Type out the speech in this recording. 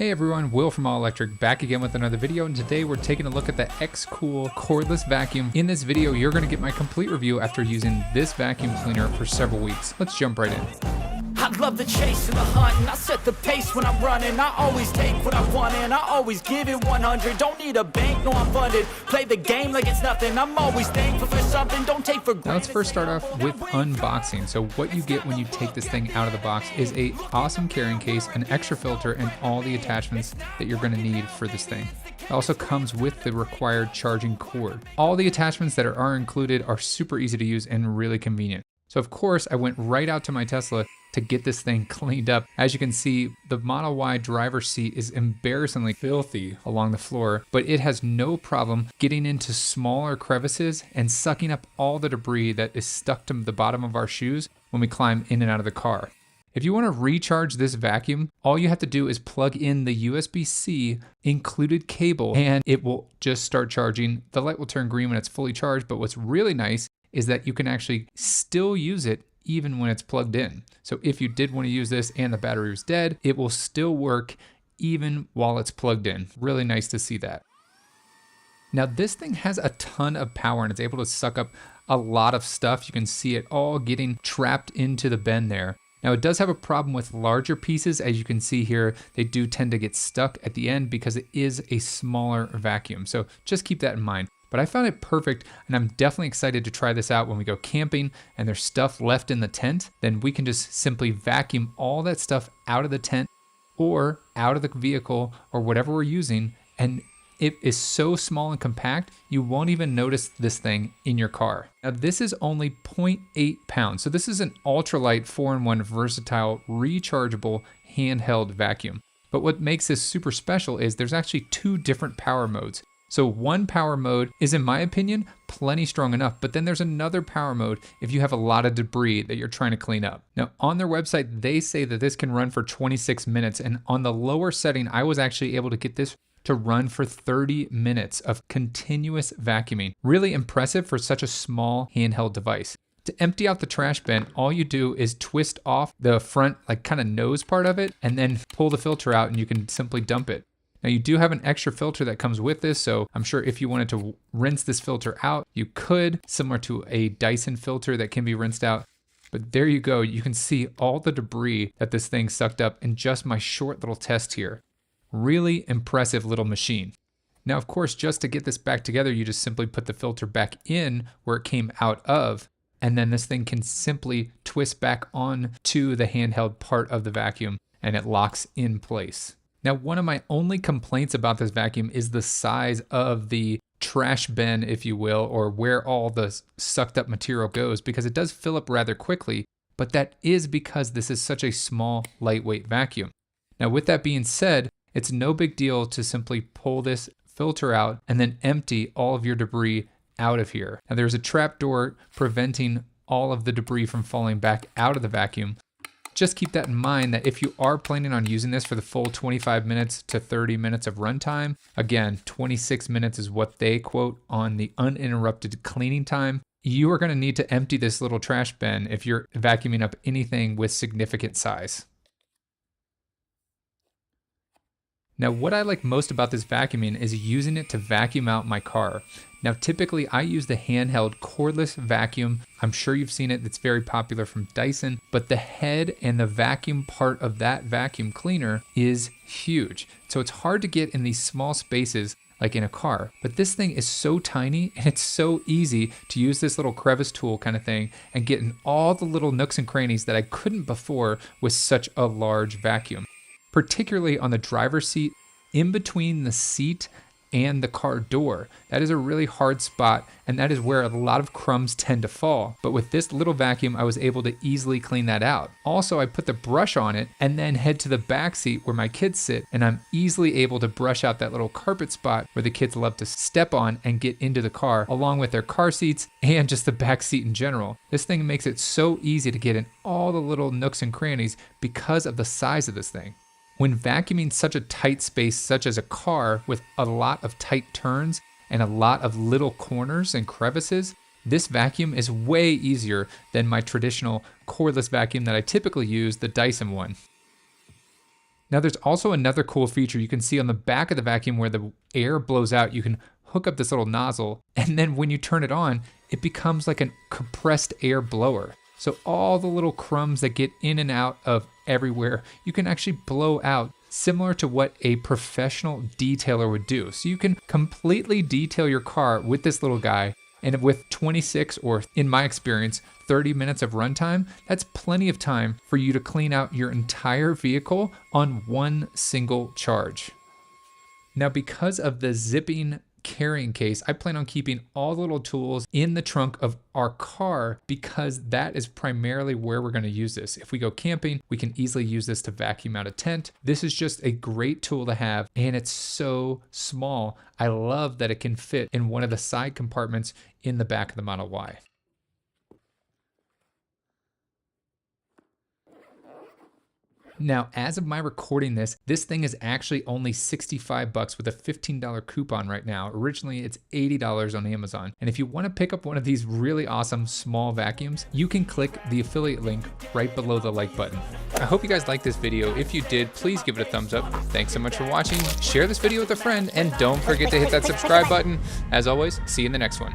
Hey everyone, Will from All Electric back again with another video, and today we're taking a look at the X-Cool cordless vacuum. In this video, you're going to get my complete review after using this vacuum cleaner for several weeks. Let's jump right in. I love the chase and the hunt, and I set the pace when I'm running. I always take what I want and I always give it 100. Don't need a bank, no I'm funded. Play the game like it's nothing. I'm always thankful for something, don't take for granted. Now let's first start off with unboxing. So what you get when you take this thing out of the box is a awesome carrying case, an extra filter, and all the attachments that you're going to need for this thing. It also comes with the required charging cord. All the attachments that are included are super easy to use and really convenient. So of course I went right out to my Tesla to get this thing cleaned up. As you can see, the Model Y driver's seat is embarrassingly filthy along the floor, but it has no problem getting into smaller crevices and sucking up all the debris that is stuck to the bottom of our shoes when we climb in and out of the car. If you want to recharge this vacuum, all you have to do is plug in the USB-C included cable and it will just start charging. The light will turn green when it's fully charged, but what's really nice is that you can actually still use it even when it's plugged in. So if you did want to use this and the battery was dead, it will still work even while it's plugged in. Really nice to see that. Now this thing has a ton of power and it's able to suck up a lot of stuff. You can see it all getting trapped into the bin there. Now it does have a problem with larger pieces. As you can see here, they do tend to get stuck at the end because it is a smaller vacuum. So just keep that in mind. But I found it perfect, and I'm definitely excited to try this out when we go camping and there's stuff left in the tent. Then we can just simply vacuum all that stuff out of the tent or out of the vehicle or whatever we're using, and it is so small and compact, you won't even notice this thing in your car. Now this is only 0.8 pounds, so this is an ultralight 4-in-1 versatile rechargeable handheld vacuum. But what makes this super special is there's actually two different power modes. So one power mode is, in my opinion, plenty strong enough, but then there's another power mode if you have a lot of debris that you're trying to clean up. Now on their website, they say that this can run for 26 minutes, and on the lower setting, I was actually able to get this to run for 30 minutes of continuous vacuuming. Really impressive for such a small handheld device. To empty out the trash bin, all you do is twist off the front, like kind of nose part of it, and then pull the filter out and you can simply dump it. Now you do have an extra filter that comes with this, so I'm sure if you wanted to rinse this filter out, you could, similar to a Dyson filter that can be rinsed out. But there you go, you can see all the debris that this thing sucked up in just my short little test here. Really impressive little machine. Now of course, just to get this back together, you just simply put the filter back in where it came out of, and then this thing can simply twist back on to the handheld part of the vacuum and it locks in place. Now, one of my only complaints about this vacuum is the size of the trash bin, if you will, or where all the sucked up material goes, because it does fill up rather quickly, but that is because this is such a small, lightweight vacuum. Now, with that being said, it's no big deal to simply pull this filter out and then empty all of your debris out of here. Now, there's a trap door preventing all of the debris from falling back out of the vacuum. Just keep that in mind that if you are planning on using this for the full 25 minutes to 30 minutes of runtime, again, 26 minutes is what they quote on the uninterrupted cleaning time, you are going to need to empty this little trash bin if you're vacuuming up anything with significant size. Now, what I like most about this vacuuming is using it to vacuum out my car. Now, typically I use the handheld cordless vacuum. I'm sure you've seen it, it's very popular from Dyson, but the head and the vacuum part of that vacuum cleaner is huge. So it's hard to get in these small spaces like in a car, but this thing is so tiny and it's so easy to use this little crevice tool kind of thing and get in all the little nooks and crannies that I couldn't before with such a large vacuum. Particularly on the driver's seat, in between the seat and the car door. That is a really hard spot, and that is where a lot of crumbs tend to fall. But with this little vacuum, I was able to easily clean that out. Also, I put the brush on it and then head to the back seat where my kids sit, and I'm easily able to brush out that little carpet spot where the kids love to step on and get into the car, along with their car seats and just the back seat in general. This thing makes it so easy to get in all the little nooks and crannies because of the size of this thing. When vacuuming such a tight space such as a car with a lot of tight turns and a lot of little corners and crevices, this vacuum is way easier than my traditional cordless vacuum that I typically use, the Dyson one. Now there's also another cool feature you can see on the back of the vacuum where the air blows out. You can hook up this little nozzle, and then when you turn it on, it becomes like a compressed air blower. So all the little crumbs that get in and out of everywhere, you can actually blow out, similar to what a professional detailer would do. So you can completely detail your car with this little guy. And with 26, or in my experience, 30 minutes of runtime, that's plenty of time for you to clean out your entire vehicle on one single charge. Now, because of the zipping carrying case, I plan on keeping all the little tools in the trunk of our car because that is primarily where we're going to use this. If we go camping, we can easily use this to vacuum out a tent. This is just a great tool to have, and it's so small. I love that it can fit in one of the side compartments in the back of the Model Y. Now, as of my recording this thing is actually only $65 with a $15 coupon right now. Originally, it's $80 on Amazon. And if you want to pick up one of these really awesome small vacuums, you can click the affiliate link right below the like button. I hope you guys liked this video. If you did, please give it a thumbs up. Thanks so much for watching. Share this video with a friend, and don't forget to hit that subscribe button. As always, see you in the next one.